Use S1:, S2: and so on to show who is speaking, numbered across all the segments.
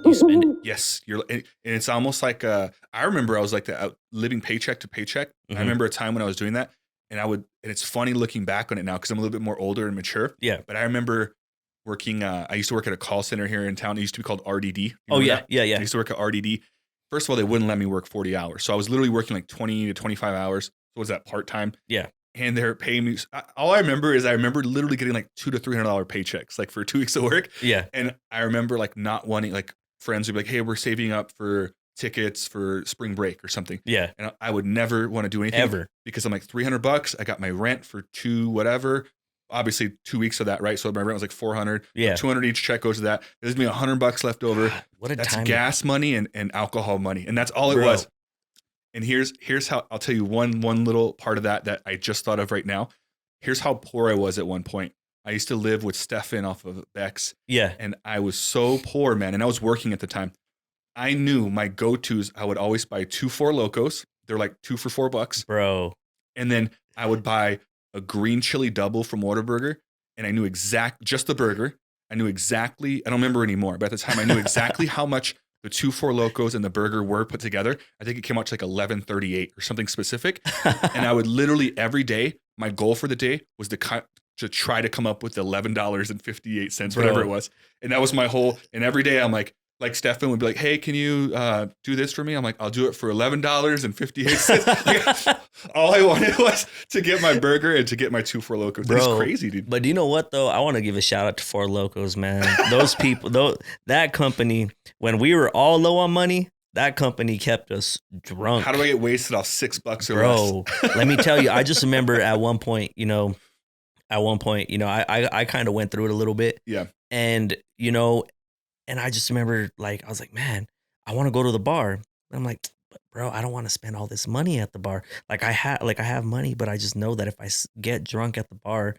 S1: You spend it.
S2: Yes, and it's almost like I remember I was like that, living paycheck to paycheck. I remember a time when I was doing that, and it's funny looking back on it now because I'm a little bit more older and mature.
S1: Yeah.
S2: But I remember working. I used to work at a call center here in town. It used to be called RDD.
S1: Oh yeah,
S2: I used to work at RDD. First of all, they wouldn't let me work 40 hours, so I was literally working like 20 to 25 hours. So was that part time?
S1: Yeah.
S2: And they're paying me. All I remember is literally getting like $200 to $300 paychecks, like for 2 weeks of work.
S1: Yeah.
S2: And I remember like not wanting, like friends would be like, "Hey, we're saving up for tickets for spring break or something."
S1: Yeah.
S2: And I would never want to do anything
S1: Ever.
S2: because I'm like $300. I got my rent for two whatever. Obviously 2 weeks of that, right? So my rent was like $400.
S1: Yeah.
S2: So $200 each check goes to that. There's me $100 left over.
S1: What a
S2: That's
S1: time.
S2: gas money and alcohol money, and that's all it
S1: Bro.
S2: was. And here's how I'll tell you one little part of that I just thought of right now. Here's how poor I was at one point. I used to live with Stefan off of Bex.
S1: Yeah.
S2: And I was so poor, man. And I was working at the time. I knew my go-tos, I would always buy 2 4 Locos. They're like 2 for $4.
S1: Bro.
S2: And then I would buy a green chili double from Whataburger. And I knew just the burger. I knew exactly, I don't remember anymore, but at the time I knew exactly how much the 2 4 Locos and the burger were put together. I think it came out to like $11.38 or something specific. And I would literally every day, my goal for the day was to try to come up with $11.58, whatever it was. And that was my whole, and every day I'm like Stefan would be like, "Hey, can you do this for me?" I'm like, "I'll do it for $11.58. Like, all I wanted was to get my burger and to get my 2 4 Locos. That's crazy, dude.
S1: But you know what though? I want to give a shout out to 4 Locos, man. Those people, that company, when we were all low on money, that company kept us drunk.
S2: How do I get wasted off $6 or
S1: Bro,
S2: less?
S1: let me tell you, I just remember at one point, I kind of went through it a little bit.
S2: Yeah.
S1: And, and I just remember like, I was like, man, I want to go to the bar. And I'm like, but bro, I don't want to spend all this money at the bar. Like I have money, but I just know that if I get drunk at the bar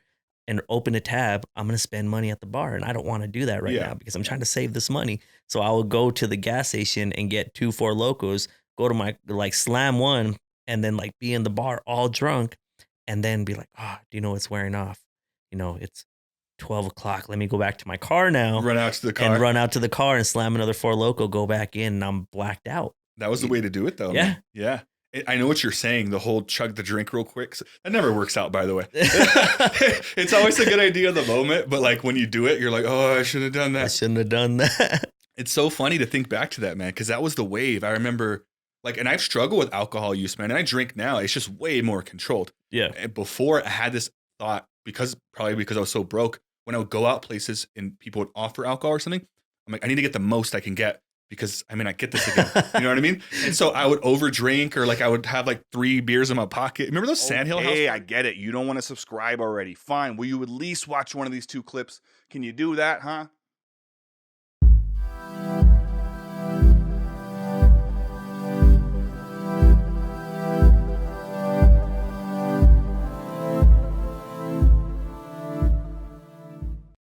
S1: and open a tab, I'm going to spend money at the bar. And I don't want to do that right now because I'm trying to save this money. So I will go to the gas station and get 2 4 Locos, go to my, like slam one and then like be in the bar all drunk and then be like, do you know what's wearing off? It's 12 o'clock. Let me go back to my car now.
S2: Run out to the car.
S1: And slam another 4 Loko, go back in, and I'm blacked out.
S2: That was the way to do it, though.
S1: Yeah.
S2: Man. Yeah. I know what you're saying, the whole chug the drink real quick. That never works out, by the way. It's always a good idea in the moment, but like when you do it, you're like, "Oh, I shouldn't have done that."
S1: I shouldn't have done that.
S2: It's so funny to think back to that, man, because that was the wave. I remember, like, and I've struggled with alcohol use, man, and I drink now. It's just way more controlled.
S1: Yeah.
S2: And before, I had this thought, probably because I was so broke, when I would go out places and people would offer alcohol or something, I'm like, I need to get the most I can get because I get this again. You know what I mean? And so I would overdrink, or like I would have like 3 beers in my pocket. Remember those Sandhill House?
S3: Hey, I get it. You don't want to subscribe already. Fine. Will you at least watch one of these 2 clips? Can you do that, huh?